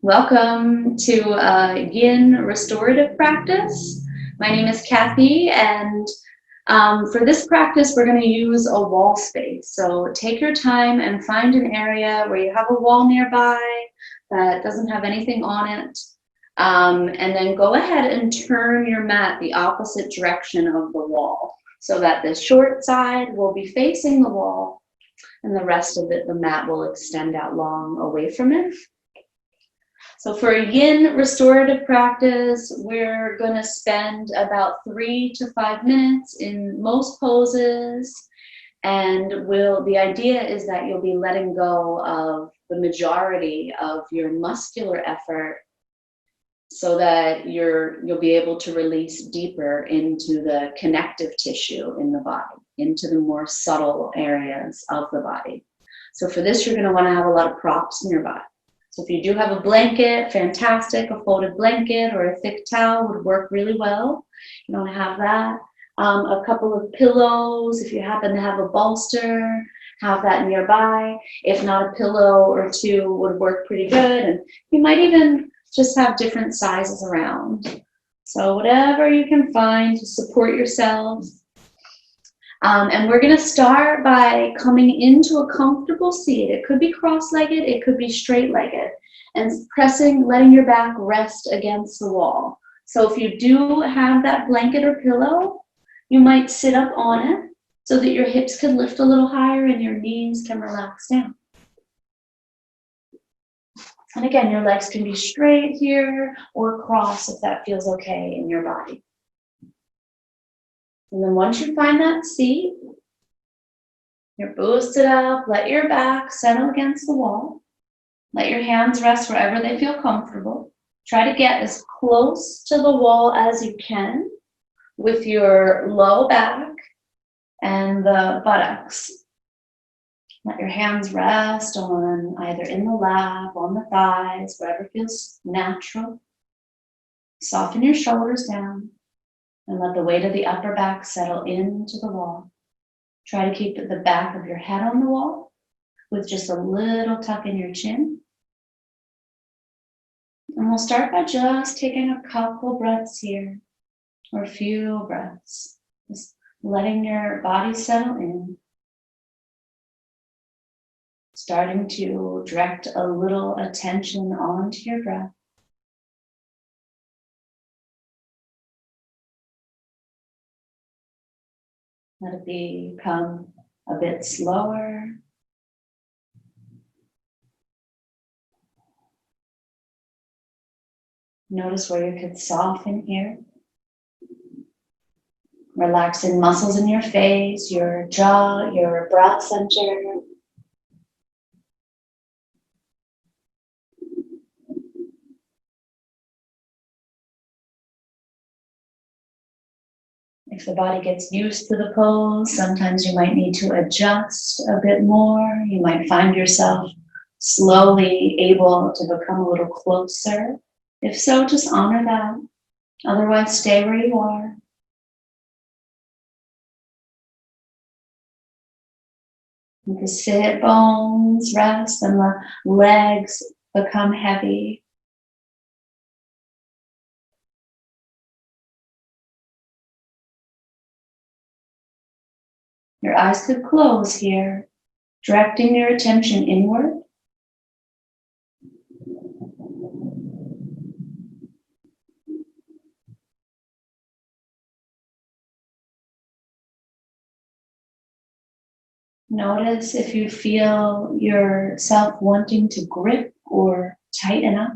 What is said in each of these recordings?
Welcome to Yin Restorative Practice. My name is Kathy, and for this practice, we're going to use a wall space. So take your time and find an area where you have a wall nearby that doesn't have anything on it. And then go ahead and turn your mat the opposite direction of the wall so that the short side will be facing the wall and the rest of it, the mat will extend out long away from it. So for a Yin restorative practice, we're going to spend about 3 to 5 minutes in most poses. And the idea is that you'll be letting go of the majority of your muscular effort so that you'll be able to release deeper into the connective tissue in the body, into the more subtle areas of the body. So for this, you're going to want to have a lot of props nearby. So if you do have a blanket, fantastic, a folded blanket or a thick towel would work really well. You don't have that. A couple of pillows, if you happen to have a bolster, have that nearby. If not, a pillow or two would work pretty good. And you might even just have different sizes around. So whatever you can find to support yourself. And we're going to start by coming into a comfortable seat. It could be cross-legged, it could be straight-legged, and letting your back rest against the wall. So if you do have that blanket or pillow, you might sit up on it so that your hips can lift a little higher and your knees can relax down. And again, your legs can be straight here or cross if that feels okay in your body. And then once you find that seat, you're boosted up, let your back settle against the wall. Let your hands rest wherever they feel comfortable. Try to get as close to the wall as you can with your low back and the buttocks. Let your hands rest on either in the lap, on the thighs, wherever feels natural. Soften your shoulders down. And let the weight of the upper back settle into the wall. Try to keep the back of your head on the wall with just a little tuck in your chin. And we'll start by just taking a couple breaths here, or a few breaths. Just letting your body settle in. Starting to direct a little attention onto your breath. Let it become a bit slower. Notice where you could soften here. Relaxing muscles in your face, your jaw, your brow center. If the body gets used to the pose, sometimes you might need to adjust a bit more. You might find yourself slowly able to become a little closer. If so, just honor that. Otherwise, stay where you are. Let the sit bones rest and the legs become heavy. Your eyes could close here, directing your attention inward. Notice if you feel yourself wanting to grip or tighten up.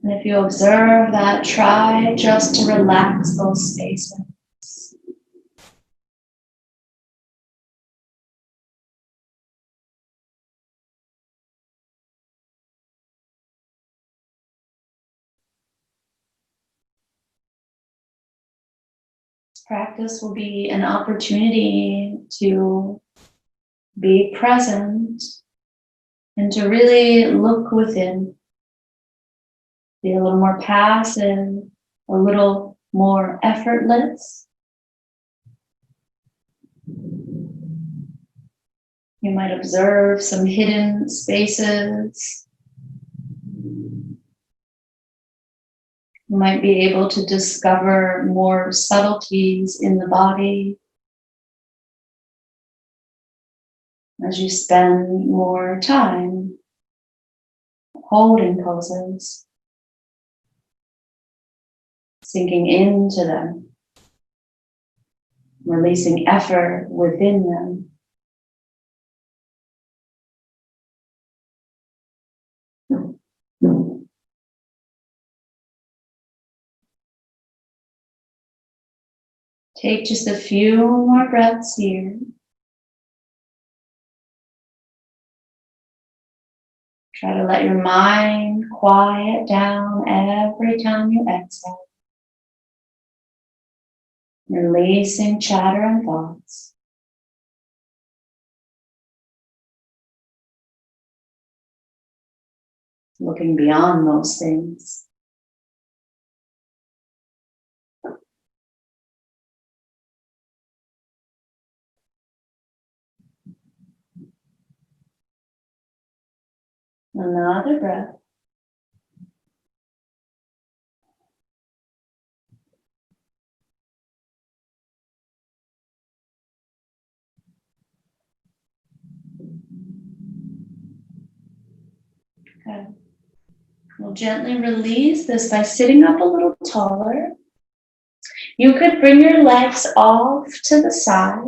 And if you observe that, try just to relax those spaces. Practice will be an opportunity to be present and to really look within. Be a little more passive, a little more effortless. You might observe some hidden spaces. You might be able to discover more subtleties in the body as you spend more time holding poses, sinking into them, releasing effort within them. Take just a few more breaths here. Try to let your mind quiet down every time you exhale. Releasing chatter and thoughts. Looking beyond those things. Another breath. Okay. We'll gently release this by sitting up a little taller. You could bring your legs off to the side.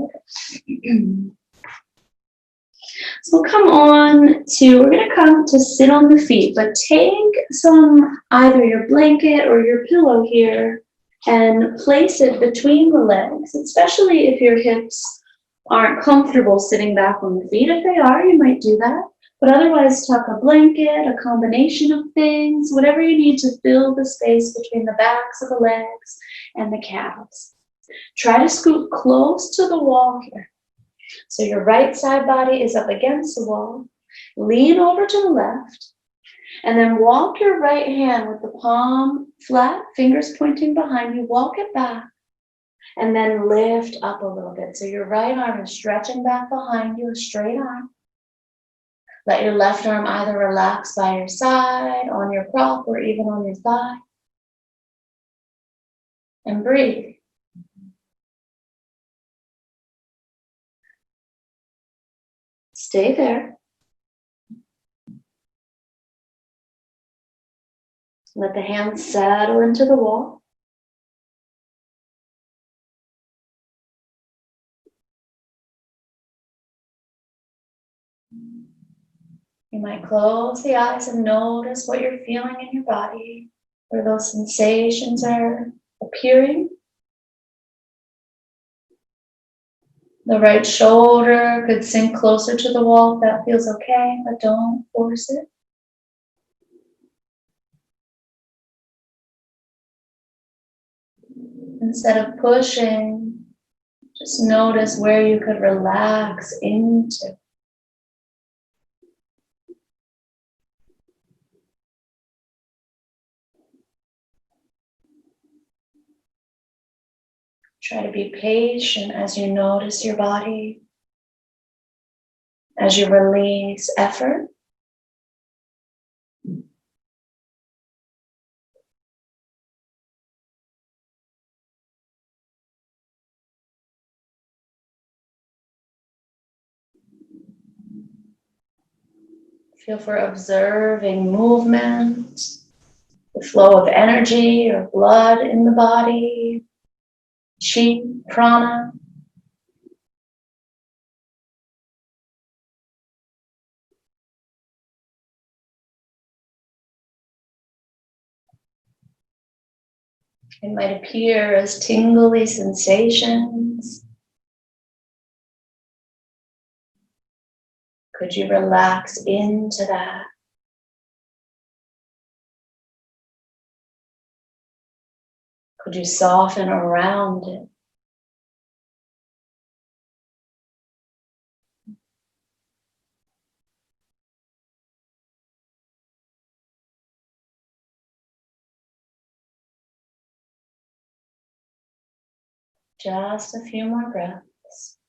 So we're going to come to sit on the feet, but take either your blanket or your pillow here and place it between the legs, especially if your hips aren't comfortable sitting back on the feet. If they are, you might do that. But otherwise, tuck a blanket, a combination of things, whatever you need to fill the space between the backs of the legs and the calves. Try to scoot close to the wall here. So your right side body is up against the wall. Lean over to the left. And then walk your right hand with the palm flat, fingers pointing behind you. Walk it back. And then lift up a little bit. So your right arm is stretching back behind you, a straight arm. Let your left arm either relax by your side, on your prop, or even on your thigh. And breathe. Stay there. Let the hands settle into the wall. You might close the eyes and notice what you're feeling in your body, where those sensations are appearing. The right shoulder could sink closer to the wall if that feels okay, but don't force it. Instead of pushing, just notice where you could relax into. Try to be patient as you notice your body, as you release effort. Feel for observing movement, the flow of energy or blood in the body, chi, prana. It might appear as tingly sensations. Could you relax into that? Could you soften around it? Just a few more breaths.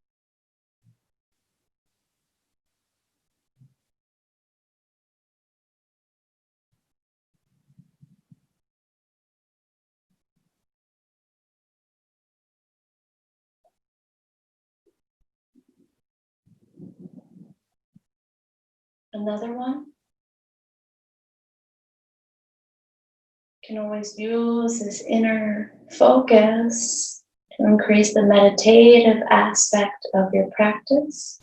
Another one. You can always use this inner focus to increase the meditative aspect of your practice.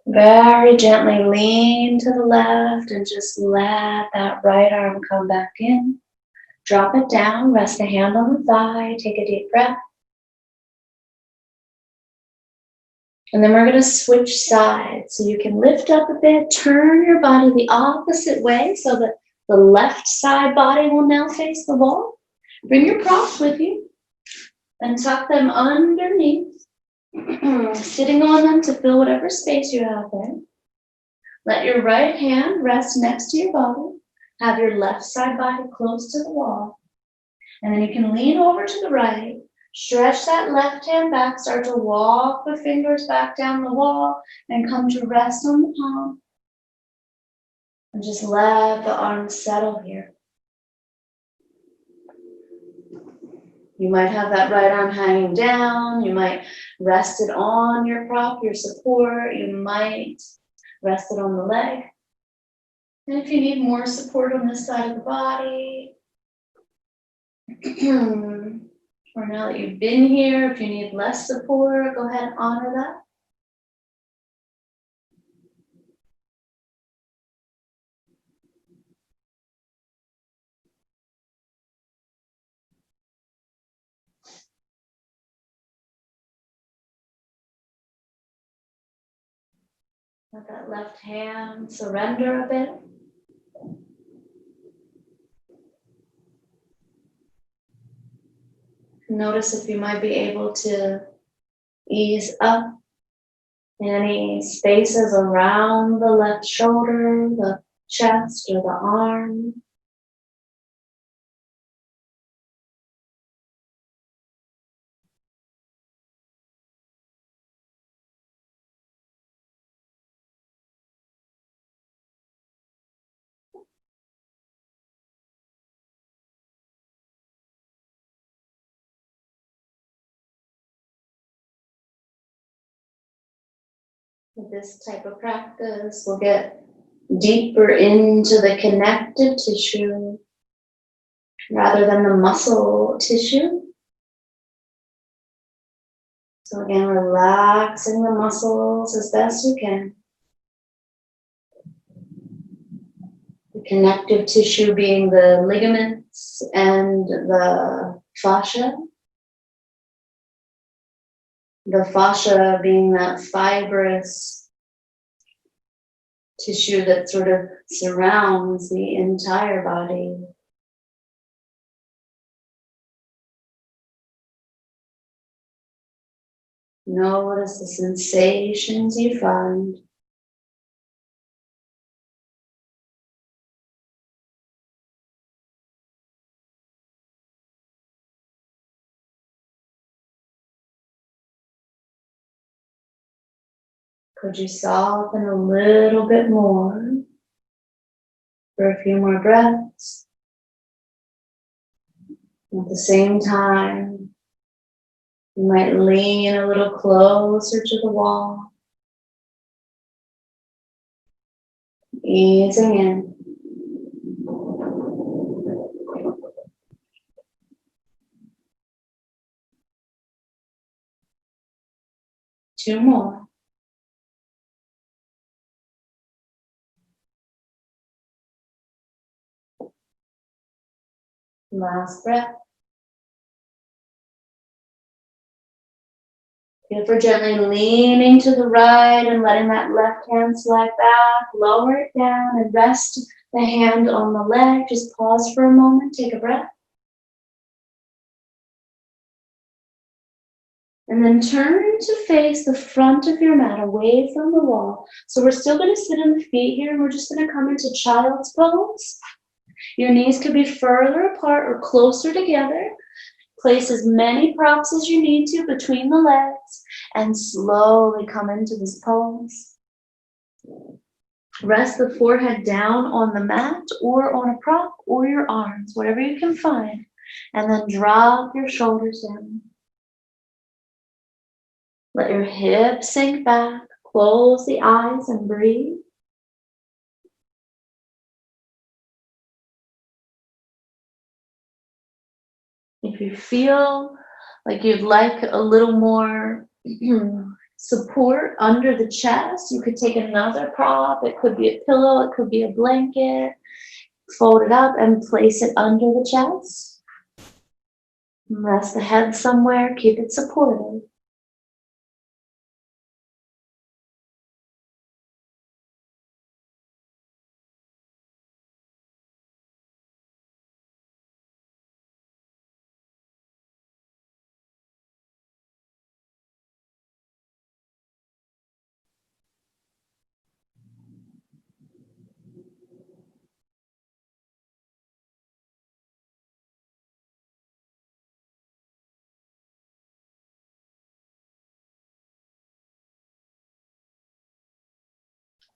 Very gently lean to the left and just let that right arm come back in. Drop it down, rest the hand on the thigh, take a deep breath. And then we're going to switch sides. So you can lift up a bit, turn your body the opposite way so that the left side body will now face the wall. Bring your props with you and tuck them underneath, sitting on them to fill whatever space you have there. Let your right hand rest next to your body. Have your left side body close to the wall. And then you can lean over to the right. Stretch that left hand back. Start to walk the fingers back down the wall and come to rest on the palm. And just let the arms settle here. You might have that right arm hanging down. You might rest it on your prop, your support. You might rest it on the leg. And if you need more support on this side of the body, or now that you've been here, if you need less support, go ahead and honor that. Let that left hand surrender a bit. Notice if you might be able to ease up any spaces around the left shoulder, the chest, or the arm. With this type of practice, we'll get deeper into the connective tissue rather than the muscle tissue. So again, relaxing the muscles as best you can. The connective tissue being the ligaments and the fascia. The fascia being that fibrous tissue that sort of surrounds the entire body. Notice the sensations you find. Could you soften a little bit more for a few more breaths? At the same time, you might lean a little closer to the wall, easing in. Two more. Last breath. Feel for gently leaning to the right and letting that left hand slide back, lower it down and rest the hand on the leg. Just pause for a moment, take a breath. And then turn to face the front of your mat away from the wall. So we're still going to sit on the feet here and we're just going to come into child's pose. Your knees could be further apart or closer together. Place as many props as you need to between the legs and slowly come into this pose. Rest the forehead down on the mat or on a prop or your arms, whatever you can find. And then drop your shoulders down. Let your hips sink back, close the eyes and breathe. If you feel like you'd like a little more support under the chest, you could take another prop. It could be a pillow, it could be a blanket. Fold it up and place it under the chest. Rest the head somewhere, keep it supported.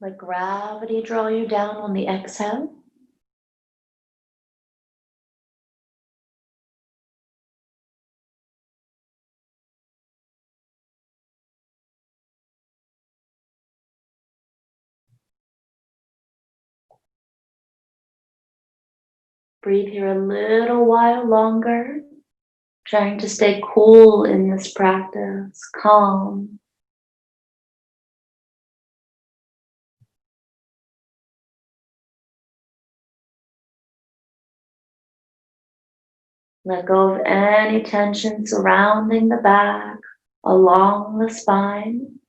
Let gravity draw you down on the exhale. Breathe here a little while longer, trying to stay cool in this practice, calm. Let go of any tension surrounding the back, along the spine.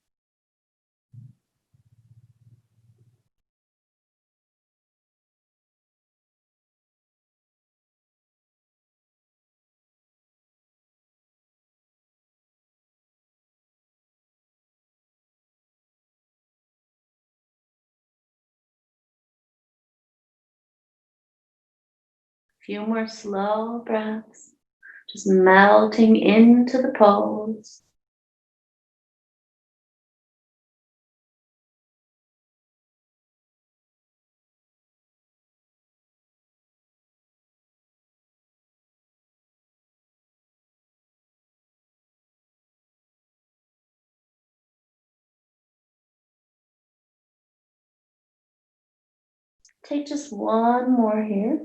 Few more slow breaths, just melting into the pose. Take just one more here.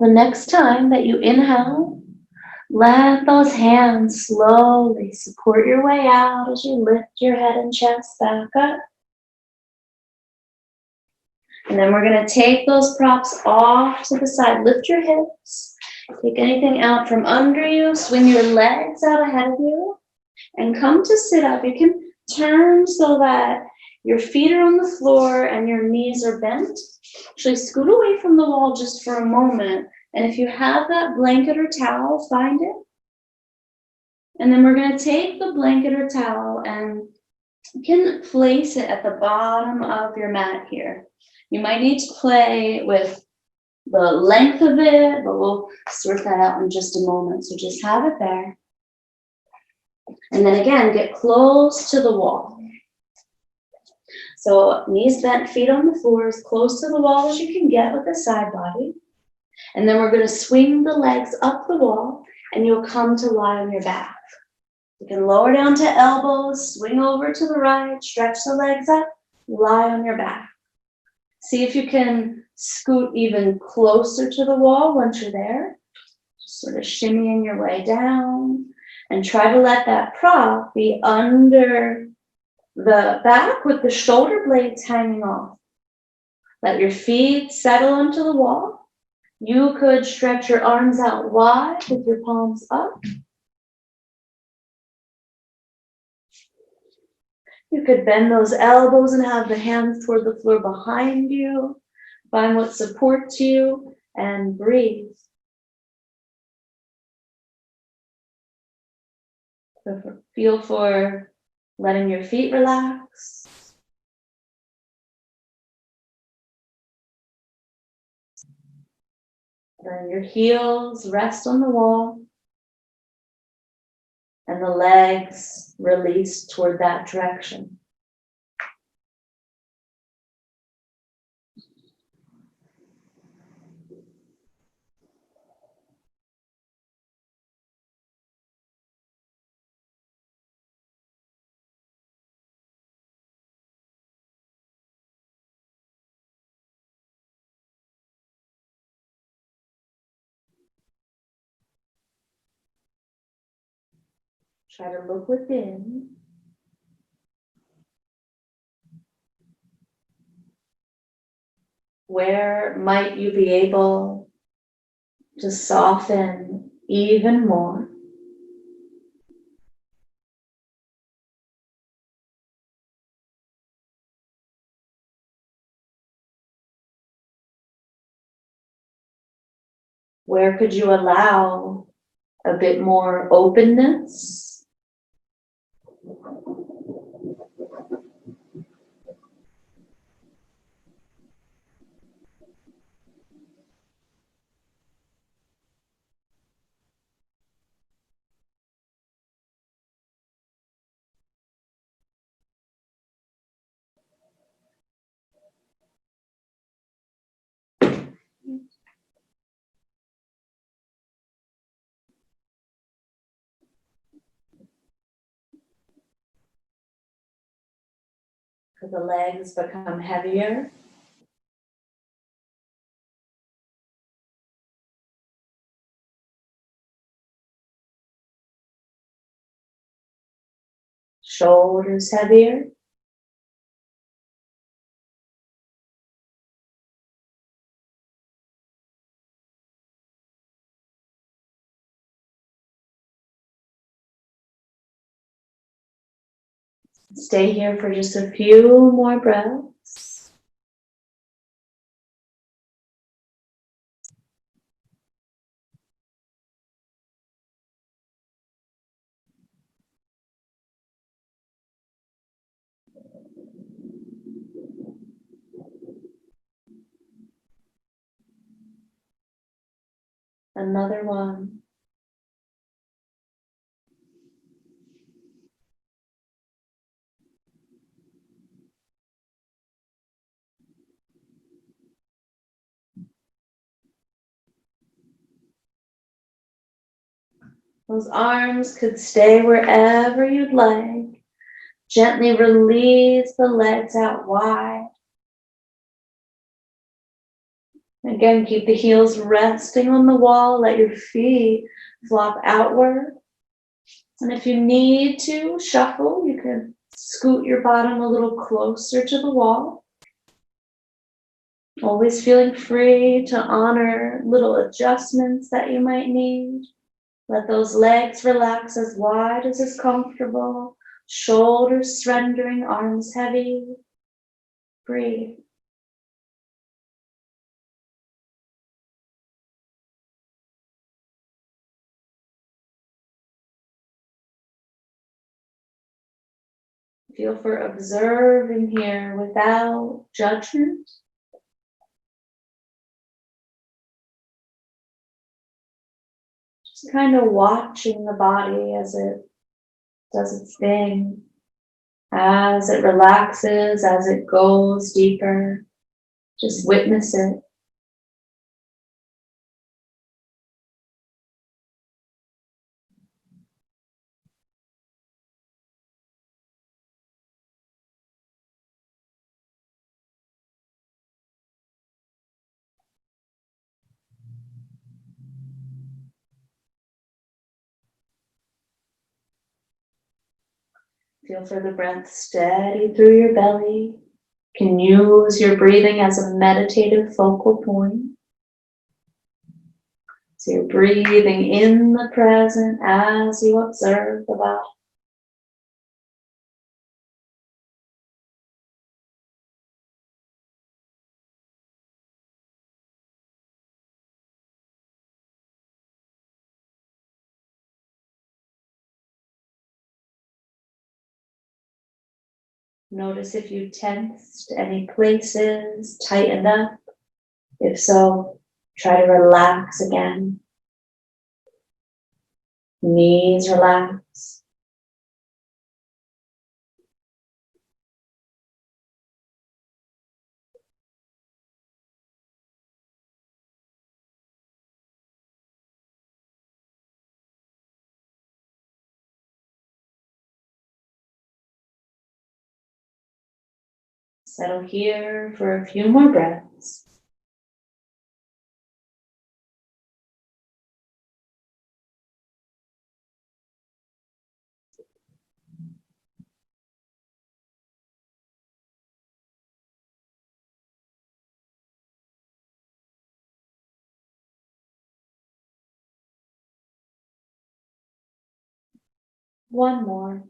The next time that you inhale, let those hands slowly support your way out as you lift your head and chest back up. And then we're going to take those props off to the side. Lift your hips. Take anything out from under you. Swing your legs out ahead of you. And come to sit up. You can turn so that your feet are on the floor and your knees are bent. Actually, scoot away from the wall just for a moment. And if you have that blanket or towel, find it. And then we're going to take the blanket or towel and you can place it at the bottom of your mat here. You might need to play with the length of it, but we'll sort that out in just a moment. So just have it there. And then again, get close to the wall. So knees bent, feet on the floor, as close to the wall as you can get with the side body. And then we're going to swing the legs up the wall and you'll come to lie on your back. You can lower down to elbows, swing over to the right, stretch the legs up, lie on your back. See if you can scoot even closer to the wall once you're there. Just sort of shimmying your way down and try to let that prop be under the back with the shoulder blades hanging off. Let your feet settle onto the wall. You could stretch your arms out wide with your palms up. You could bend those elbows and have the hands toward the floor behind you. Find what supports you and breathe. So feel for letting your feet relax. Then your heels rest on the wall. And the legs release toward that direction. Try to look within. Where might you be able to soften even more? Where could you allow a bit more openness? Could the legs become heavier? Shoulders heavier? Stay here for just a few more breaths. Another one. Those arms could stay wherever you'd like. Gently release the legs out wide. Again, keep the heels resting on the wall. Let your feet flop outward. And if you need to shuffle, you can scoot your bottom a little closer to the wall. Always feeling free to honor little adjustments that you might need. Let those legs relax as wide as is comfortable. Shoulders surrendering, arms heavy. Breathe. Feel for observing here without judgment. Just kind of watching the body as it does its thing, as it relaxes, as it goes deeper. Just witness it. Feel for the breath steady through your belly. You can use your breathing as a meditative focal point. So you're breathing in the present as you observe the body. Notice if you tensed any places, tightened up. If so, try to relax again. Knees relax. Settle here for a few more breaths. One more.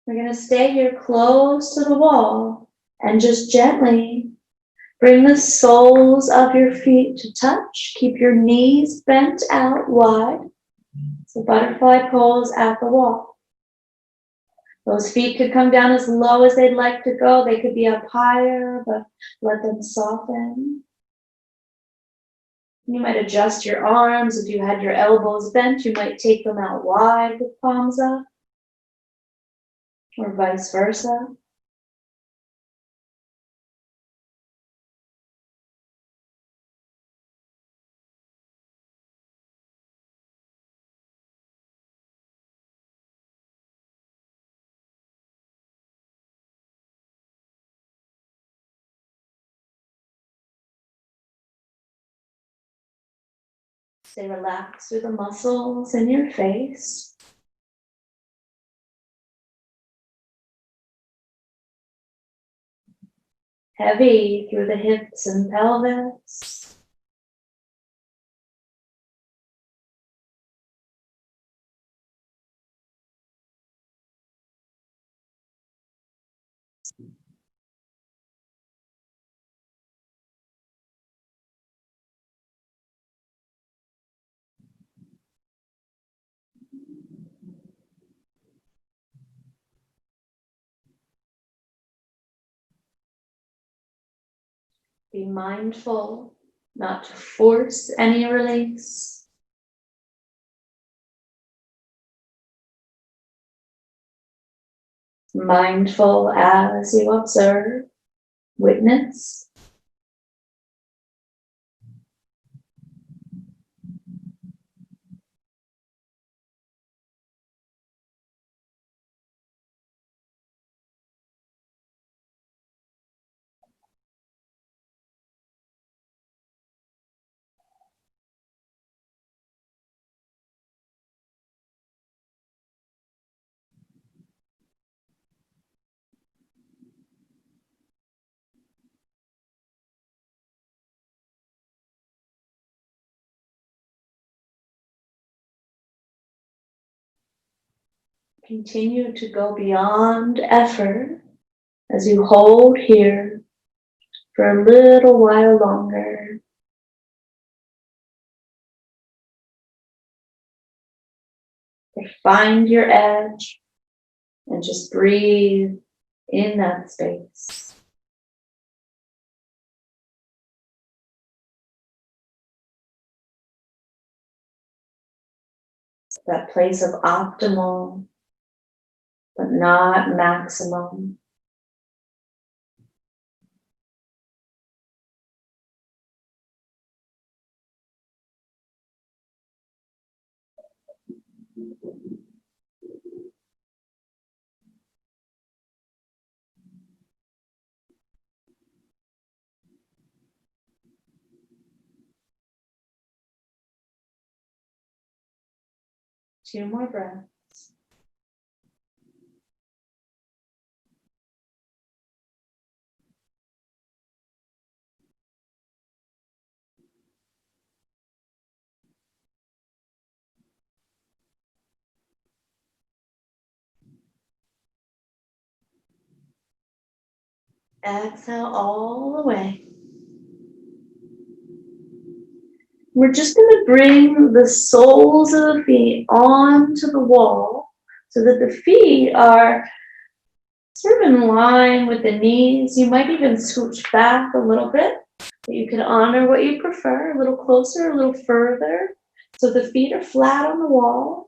We're going to stay here close to the wall and just gently bring the soles of your feet to touch. Keep your knees bent out wide. So butterfly pose at the wall. Those feet could come down as low as they'd like to go. They could be up higher, but let them soften. You might adjust your arms. If you had your elbows bent, you might take them out wide with palms up, or vice versa. Stay relaxed through the muscles in your face. Heavy through the hips and pelvis. Be mindful not to force any release. Mindful as you observe, witness. Continue to go beyond effort as you hold here for a little while longer. Find your edge and just breathe in that space. That place of optimal, but not maximum. Two more breaths. Exhale all the way. We're just going to bring the soles of the feet onto the wall so that the feet are sort of in line with the knees. You might even scooch back a little bit. You can honor what you prefer, a little closer, a little further. So the feet are flat on the wall.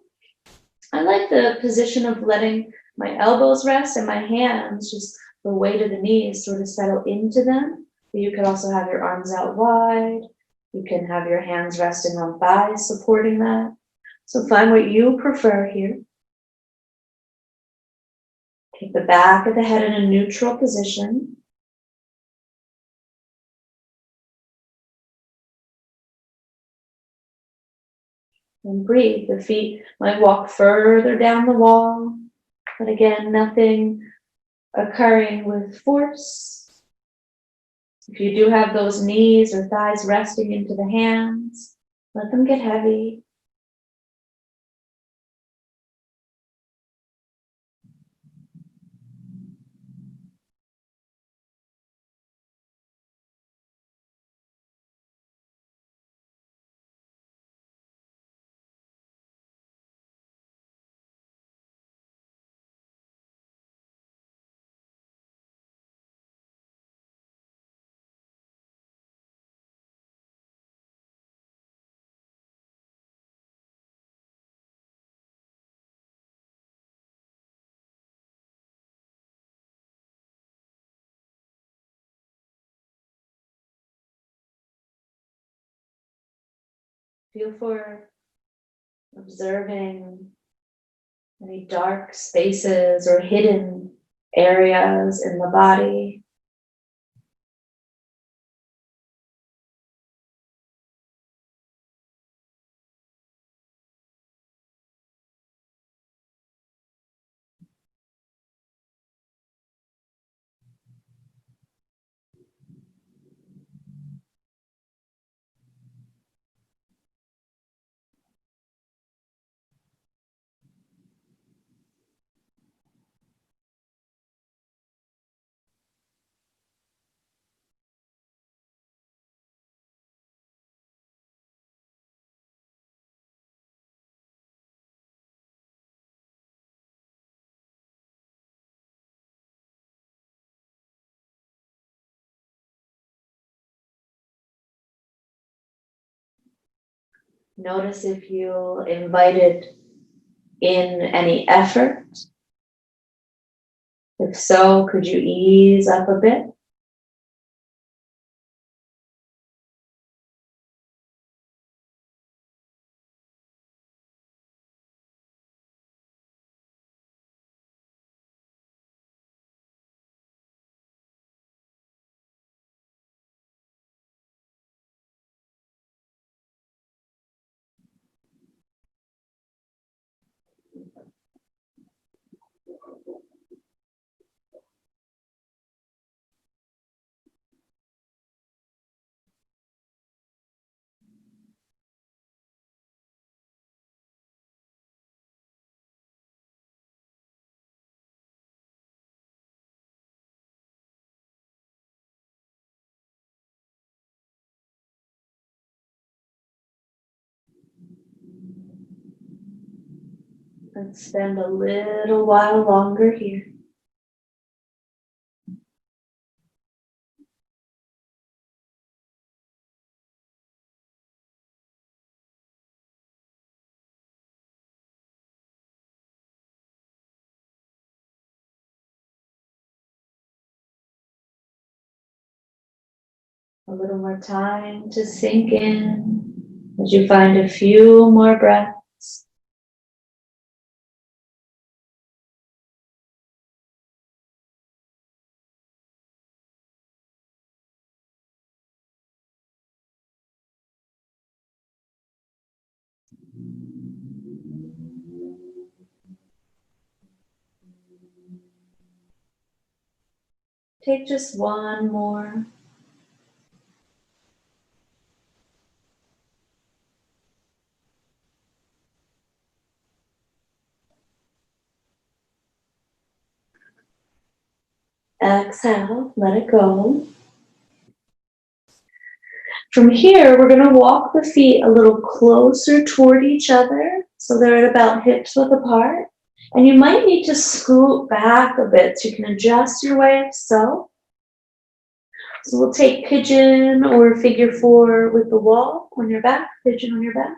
I like the position of letting my elbows rest and my hands, just the weight of the knees sort of settle into them. But you could also have your arms out wide. You can have your hands resting on thighs, supporting that. So find what you prefer here. Keep the back of the head in a neutral position. And breathe. The feet might walk further down the wall, but again, nothing occurring with force. If you do have those knees or thighs resting into the hands, let them get heavy. Feel for observing any dark spaces or hidden areas in the body. Notice if you invited in any effort. If so, could you ease up a bit? Let's spend a little while longer here. A little more time to sink in as you find a few more breaths. Take just one more. Exhale, let it go. From here, we're going to walk the feet a little closer toward each other, so they're at about hips width apart. And you might need to scoot back a bit so you can adjust your way up so. So we'll take pigeon or figure four with the wall on your back, pigeon on your back,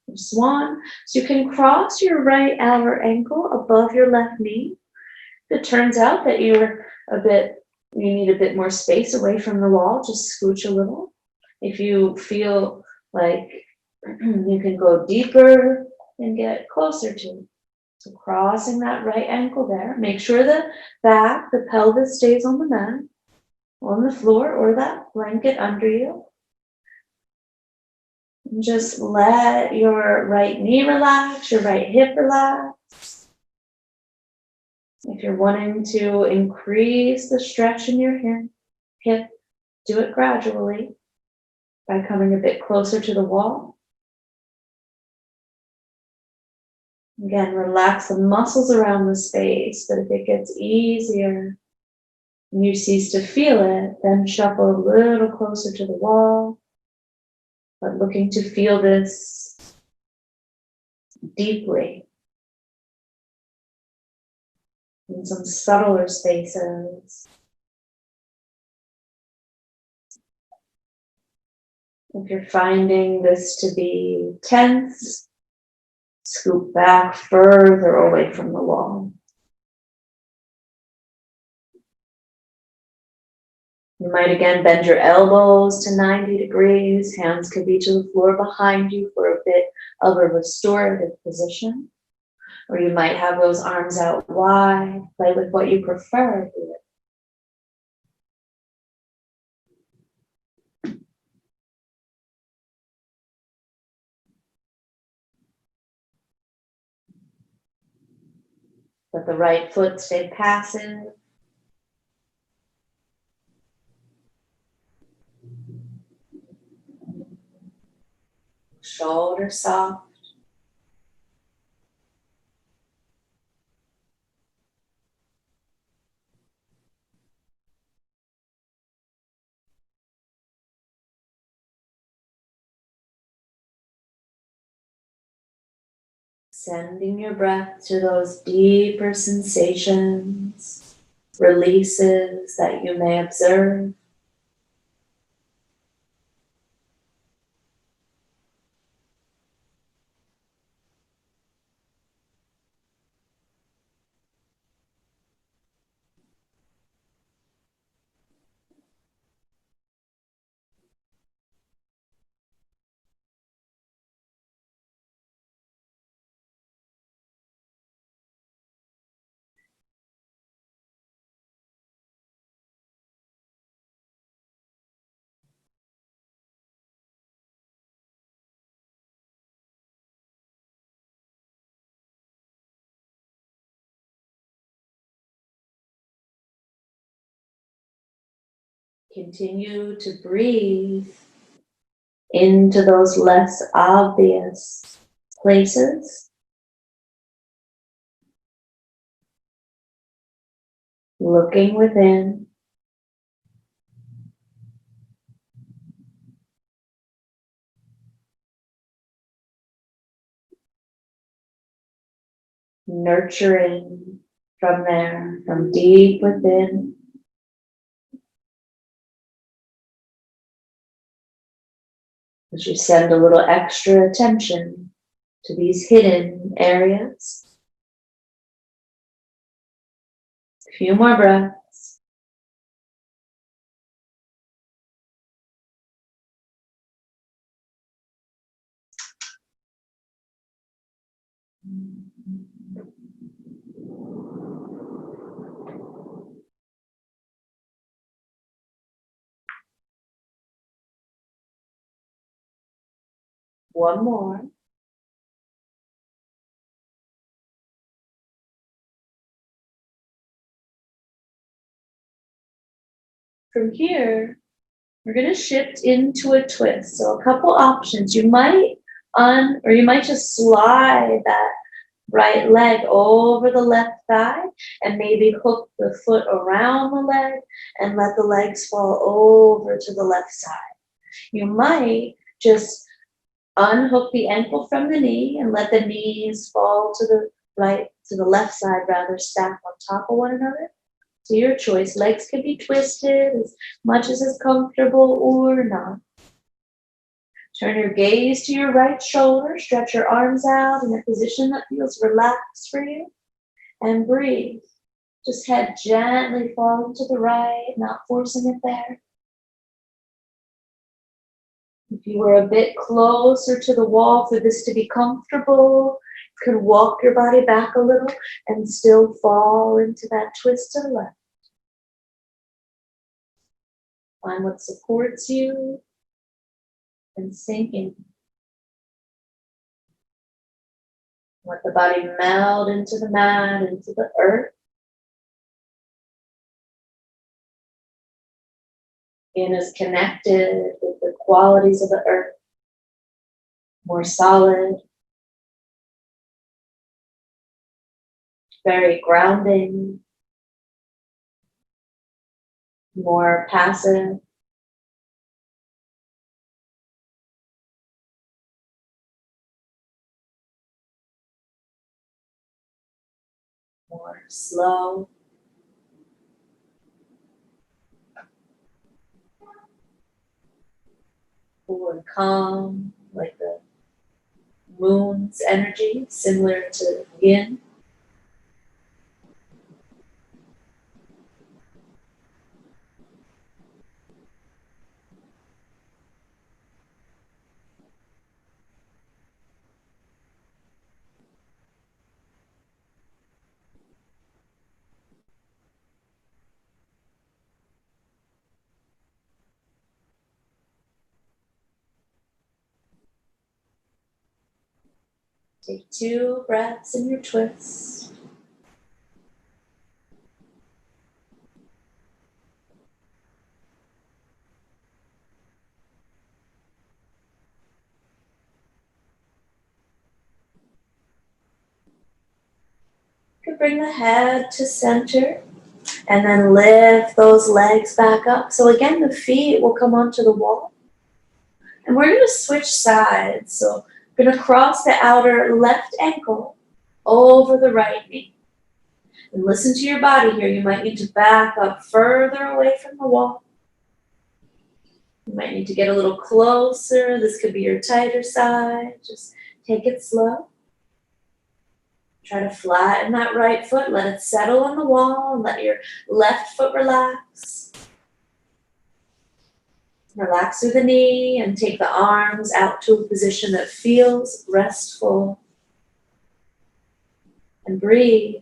or swan. So you can cross your right outer ankle above your left knee. If it turns out that you need a bit more space away from the wall, just scooch a little. If you feel like you can go deeper and get closer to it. So crossing that right ankle there. Make sure the back, the pelvis stays on the mat, on the floor, or that blanket under you. And just let your right knee relax, your right hip relax. If you're wanting to increase the stretch in your hip, Do it gradually by coming a bit closer to the wall. Again, relax the muscles around the space, but if it gets easier and you cease to feel it, then shuffle a little closer to the wall, but looking to feel this deeply in some subtler spaces. If you're finding this to be tense, scoop back further away from the wall. You might again bend your elbows to 90 degrees. Hands could be to the floor behind you for a bit of a restorative position. Or you might have those arms out wide. Play with what you prefer here. Let the right foot stay passive. Shoulders soft. Sending your breath to those deeper sensations, releases that you may observe. Continue to breathe into those less obvious places. Looking within. Nurturing from there, from deep within. As you send a little extra attention to these hidden areas. A few more breaths. One more. From here, we're going to shift into a twist. So a couple options. You might you might just slide that right leg over the left thigh and maybe hook the foot around the leg and let the legs fall over to the left side. You might just unhook the ankle from the knee and let the knees fall to the left side, rather, stacked on top of one another. So your choice. Legs can be twisted as much as is comfortable or not. Turn your gaze to your right shoulder. Stretch your arms out in a position that feels relaxed for you. And breathe. Just head gently falling to the right, not forcing it there. If you were a bit closer to the wall for this to be comfortable, you could walk your body back a little and still fall into that twist to the left. Find what supports you and sink in. Let the body meld into the mat, into the earth. Skin is connected with the qualities of the earth, more solid, very grounding, more passive. More slow. Cool and calm, like the moon's energy, similar to yin. Take 2 breaths in your twist. You can bring the head to center and then lift those legs back up. So again, the feet will come onto the wall. And we're going to switch sides. So we're going to cross the outer left ankle over the right knee. And listen to your body here. You might need to back up further away from the wall. You might need to get a little closer. This could be your tighter side. Just take it slow. Try to flatten that right foot. Let it settle on the wall and let your left foot relax. Relax through the knee and take the arms out to a position that feels restful. And breathe.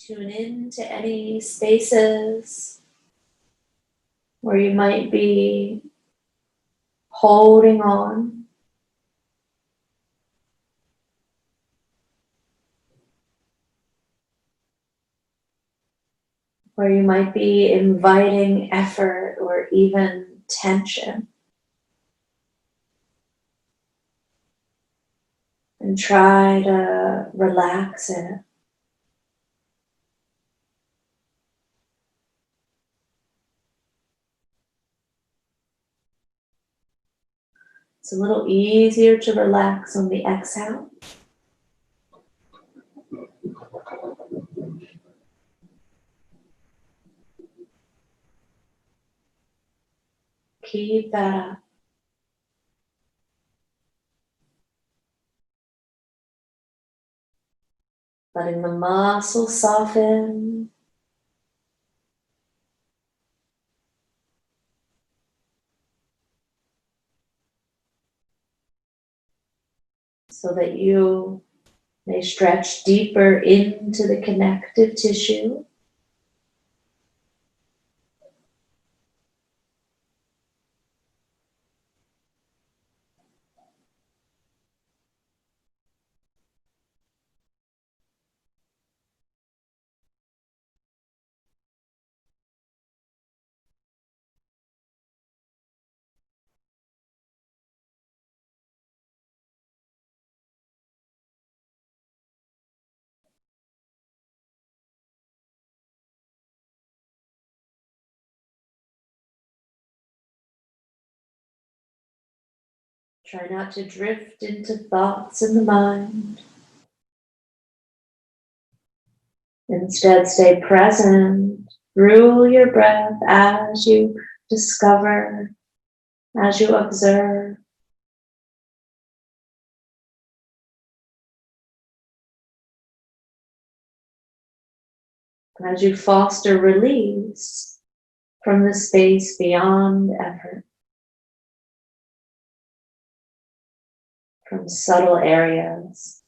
Tune in to any spaces where you might be holding on. Where you might be inviting effort or even tension. And try to relax it. It's a little easier to relax on the exhale. Keep that up. Letting the muscles soften. So that you may stretch deeper into the connective tissue. Try not to drift into thoughts in the mind. Instead, stay present through your breath as you discover, as you observe. As you foster release, from the space beyond effort, from subtle areas.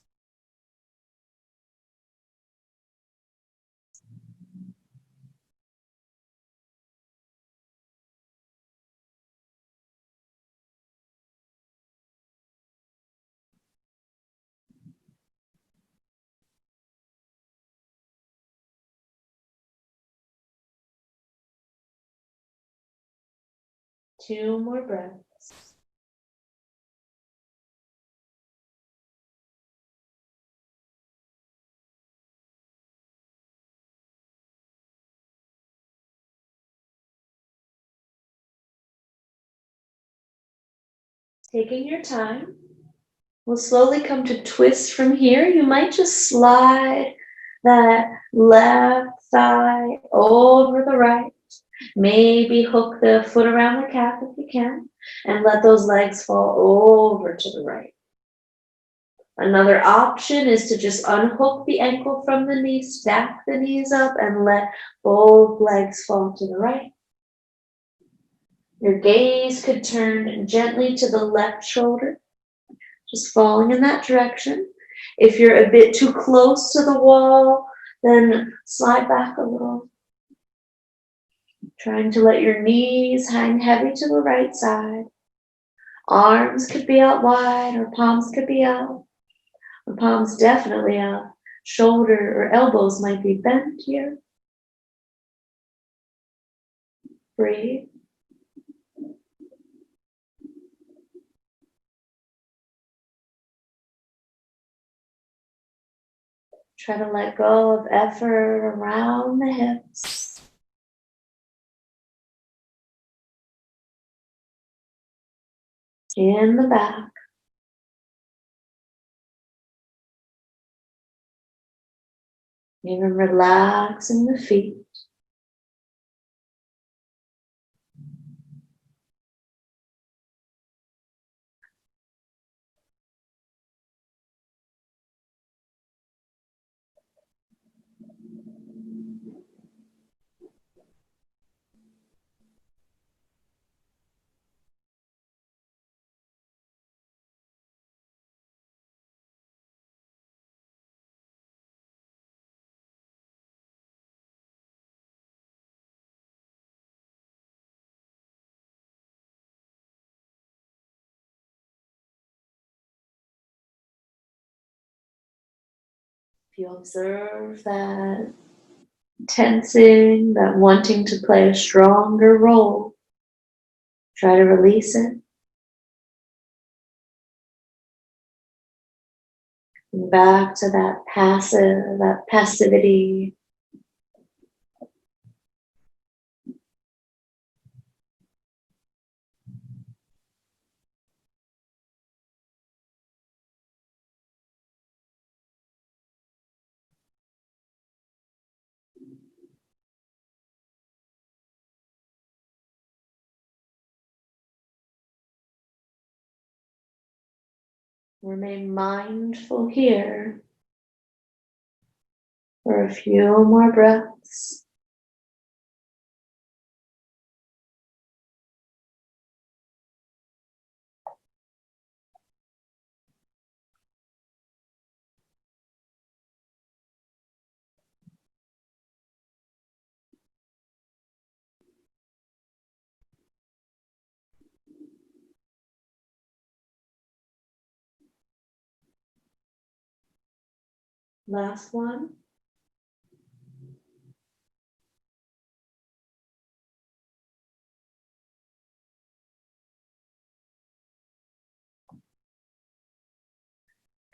Two more breaths. Taking your time, we'll slowly come to twist from here. You might just slide that left thigh over the right. Maybe hook the foot around the calf if you can, and let those legs fall over to the right. Another option is to just unhook the ankle from the knee, stack the knees up, and let both legs fall to the right. Your gaze could turn gently to the left shoulder, just falling in that direction. If you're a bit too close to the wall, then slide back a little. Trying to let your knees hang heavy to the right side. Arms could be out wide, or palms could be out. Or palms definitely out. Shoulder or elbows might be bent here. Breathe. Try to let go of effort around the hips. In the back. Even relaxing the feet. If you observe that tensing, that wanting to play a stronger role, try to release it. And back to that passive, that passivity. Remain mindful here for a few more breaths. Last one.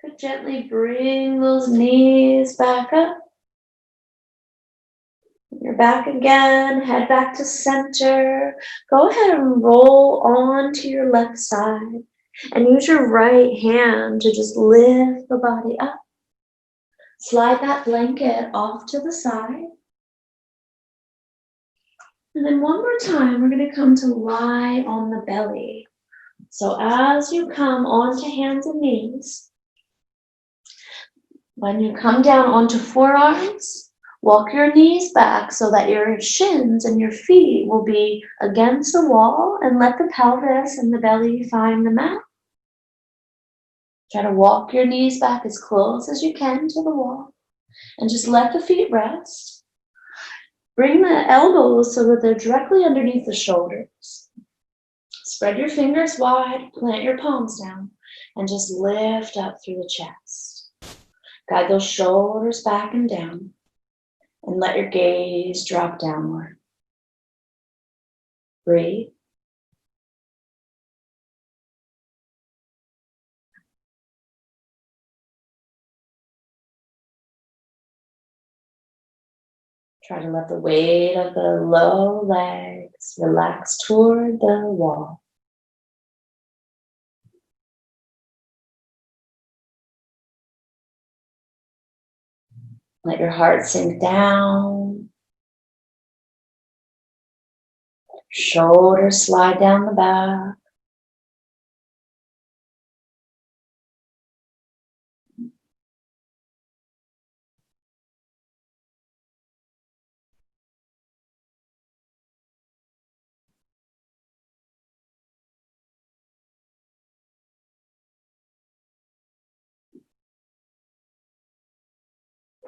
Could gently bring those knees back up. You're back again, head back to center. Go ahead and roll onto your left side and use your right hand to just lift the body up. Slide that blanket off to the side. And then one more time, we're going to come to lie on the belly. So as you come onto hands and knees, when you come down onto forearms, Walk your knees back so that your shins and your feet will be against the wall, and let the pelvis and the belly find the mat. Try to walk your knees back as close as you can to the wall, and just let the feet rest. Bring the elbows so that they're directly underneath the shoulders. Spread your fingers wide, plant your palms down, and just lift up through the chest. Guide those shoulders back and down, and let your gaze drop downward. Breathe. Try to let the weight of the low legs relax toward the wall. Let your heart sink down. Shoulders slide down the back.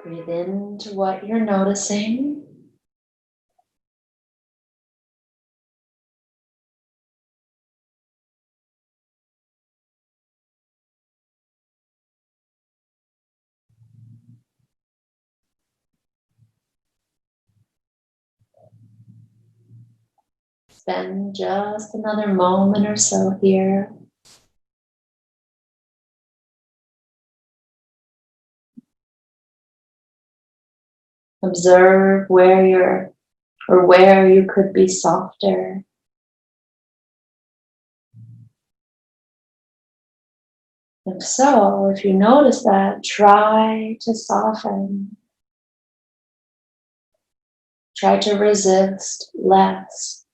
Breathe into what you're noticing. Spend just another moment or so here. Observe where you could be softer. If so, if you notice that, try to soften. Try to resist less.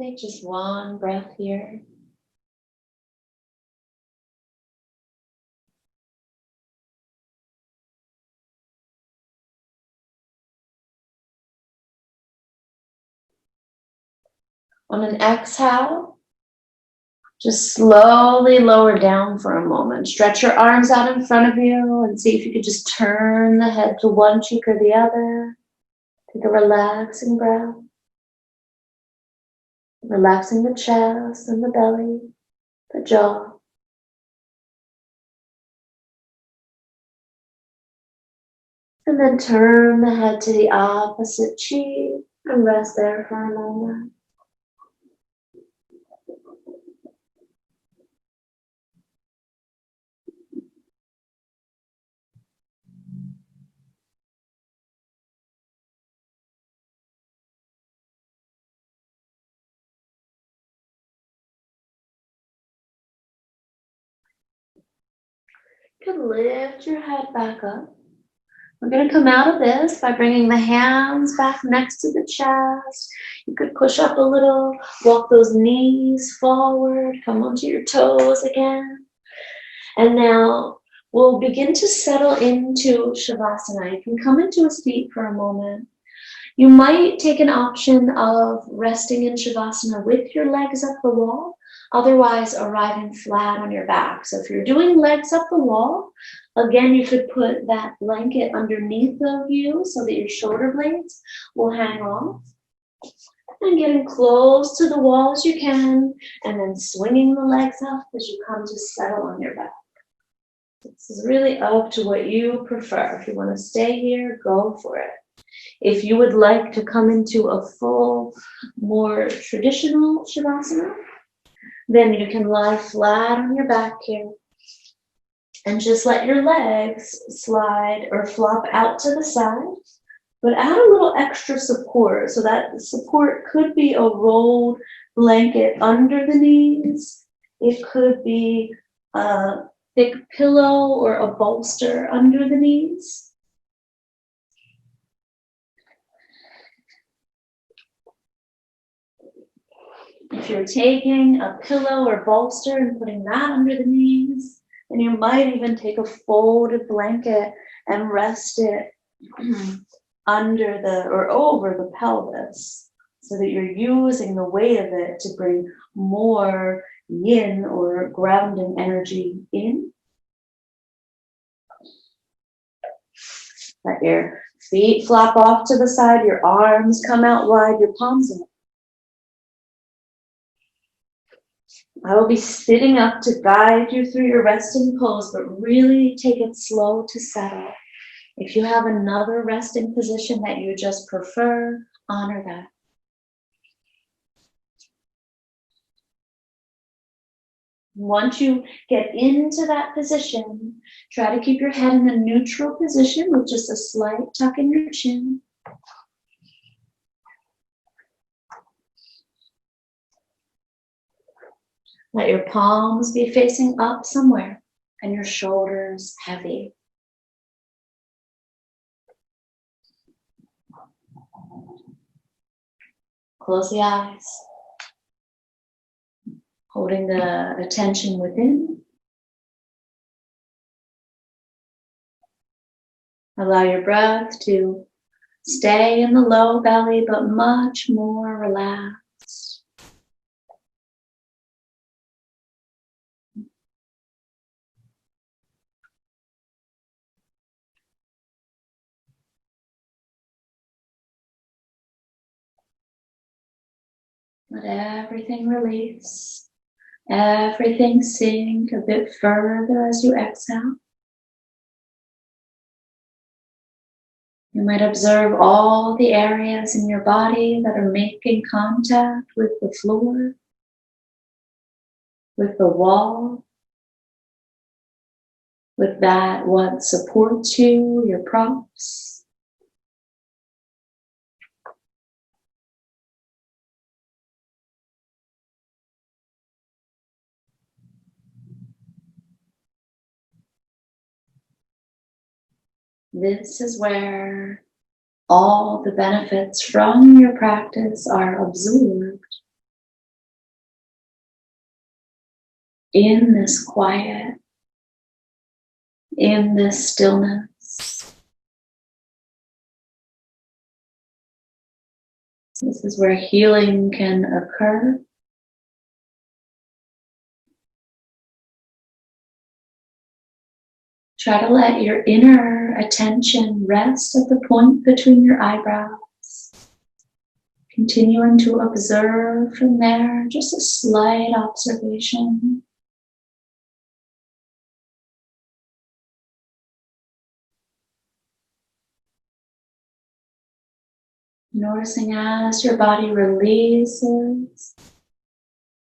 Take just one breath here. On an exhale, just slowly lower down for a moment. Stretch your arms out in front of you and see if you could just turn the head to one cheek or the other. Take a relaxing breath. Relaxing the chest and the belly, the jaw. And then turn the head to the opposite cheek and rest there for a moment. You can lift your head back up. We're going to come out of this by bringing the hands back next to the chest. You could push up a little, walk those knees forward, come onto your toes again. And now we'll begin to settle into shavasana. You can come into a seat for a moment. You might take an option of resting in shavasana with your legs up the wall, otherwise arriving flat on your back. So if you're doing legs up the wall, again, you could put that blanket underneath of you so that your shoulder blades will hang off. And getting close to the wall as you can, and then swinging the legs up as you come to settle on your back. This is really up to what you prefer. If you want to stay here, go for it. If you would like to come into a full, more traditional shavasana, then you can lie flat on your back here and just let your legs slide or flop out to the side, but add a little extra support. So that support could be a rolled blanket under the knees. It could be thick pillow or a bolster under the knees. If you're taking a pillow or bolster and putting that under the knees, then you might even take a folded blanket and rest it under the or over the pelvis so that you're using the weight of it to bring more yin or grounding energy in. Let your feet flap off to the side, your arms come out wide, your palms up. I will be sitting up to guide you through your resting pose, but really take it slow to settle. If you have another resting position that you just prefer, honor that. Once you get into that position, try to keep your head in a neutral position with just a slight tuck in your chin. Let your palms be facing up somewhere and your shoulders heavy. Close the eyes, holding the attention within. Allow your breath to stay in the low belly, but much more relaxed. Let everything release, everything sink a bit further as you exhale. You might observe all the areas in your body that are making contact with the floor, with the wall, with that what supports you, your props. This is where all the benefits from your practice are absorbed in this quiet, in this stillness. This is where healing can occur. Try to let your inner attention rest at the point between your eyebrows. Continuing to observe from there, just a slight observation. Noticing as your body releases,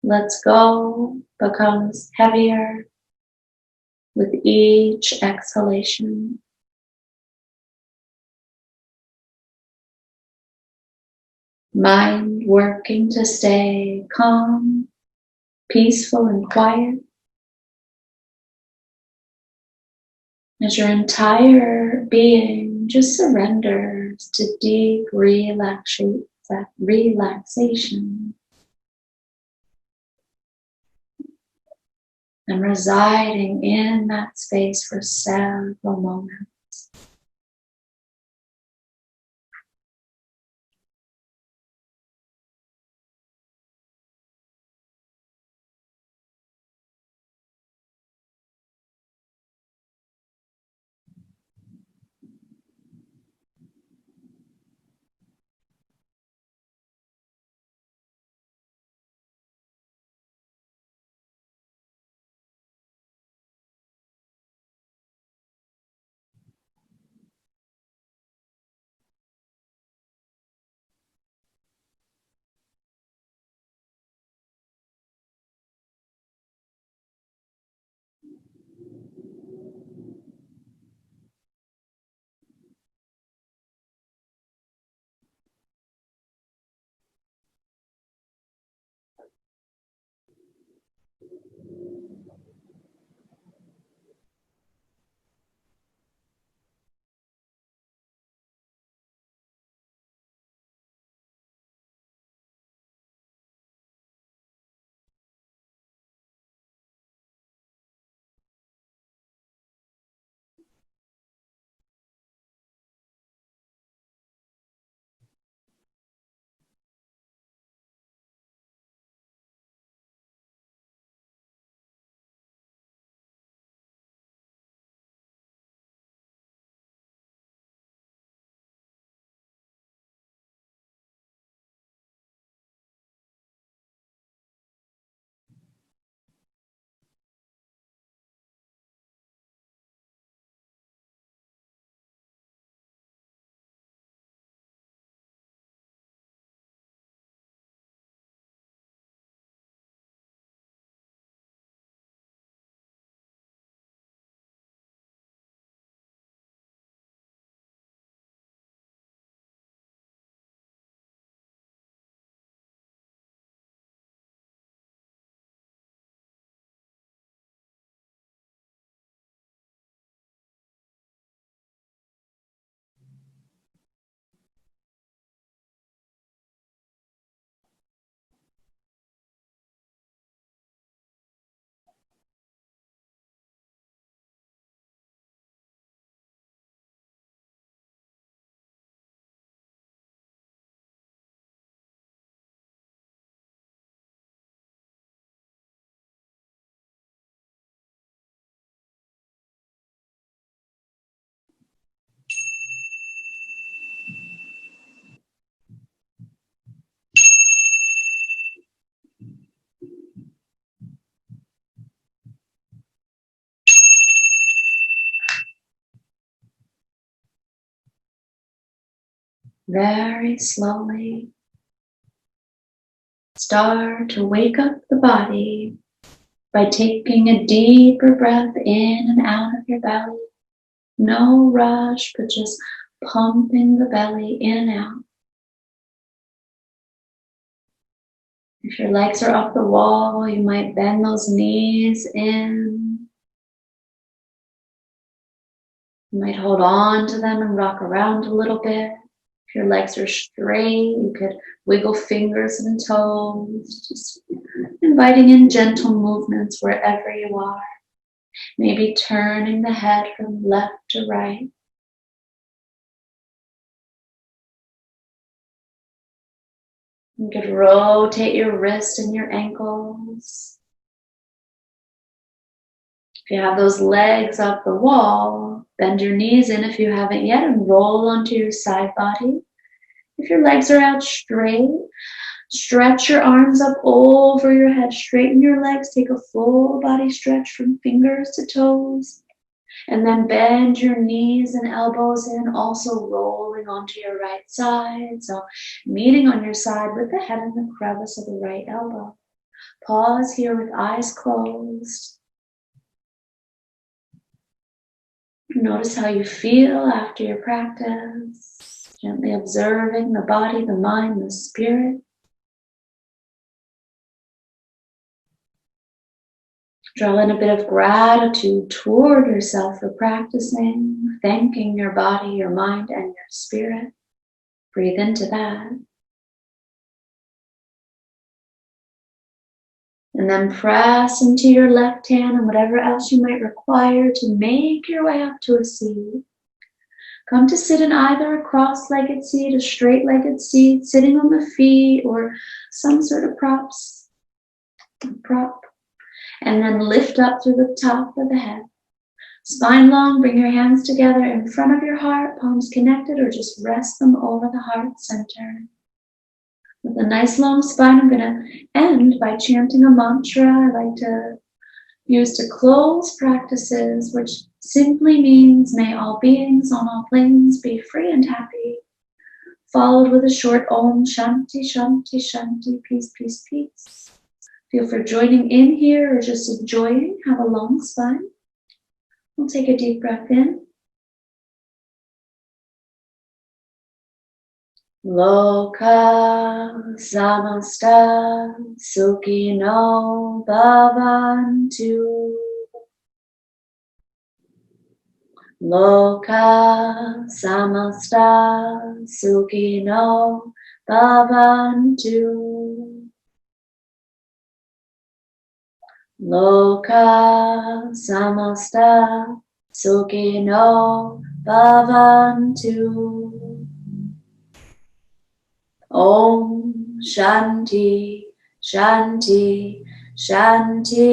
lets go, becomes heavier with each exhalation. Mind working to stay calm, peaceful, and quiet. As your entire being just surrenders to deep relaxation. And residing in that space for several moments. Very slowly, start to wake up the body by taking a deeper breath in and out of your belly. No rush, but just pumping the belly in and out. If your legs are up the wall, you might bend those knees in. You might hold on to them and rock around a little bit. If your legs are straight, you could wiggle fingers and toes, just inviting in gentle movements wherever you are. Maybe turning the head from left to right. You could rotate your wrists and your ankles. If you have those legs up the wall, bend your knees in if you haven't yet and roll onto your side body. If your legs are out straight, stretch your arms up over your head, straighten your legs, take a full body stretch from fingers to toes, and then bend your knees and elbows in, also rolling onto your right side. So meeting on your side with the head in the crevice of the right elbow. Pause here with eyes closed. Notice how you feel after your practice. Gently observing the body, the mind, the spirit. Draw in a bit of gratitude toward yourself for practicing, thanking your body, your mind, and your spirit. Breathe into that. And then press into your left hand and whatever else you might require to make your way up to a seat. Come to sit in either a cross-legged seat, a straight-legged seat, sitting on the feet, or some sort of prop. And then lift up through the top of the head. Spine long, bring your hands together in front of your heart, palms connected, or just rest them over the heart center. With a nice long spine, I'm going to end by chanting a mantra I like to use to close practices, which simply means, may all beings on all planes be free and happy. Followed with a short Om Shanti Shanti Shanti, peace, peace, peace. Feel for joining in here or just enjoying. Have a long spine. We'll take a deep breath in. Loka samasta sukhino bhavantu. Loka samasta sukhino bhavantu. Loka samasta sukhino bhavantu. Om Shanti Shanti Shanti.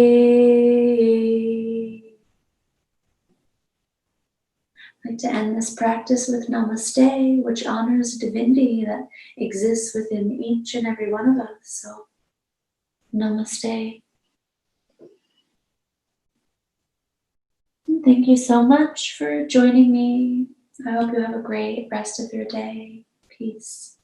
I'd like to end this practice with Namaste, which honors divinity that exists within each and every one of us. So, Namaste. Thank you so much for joining me. I hope you have a great rest of your day. Peace.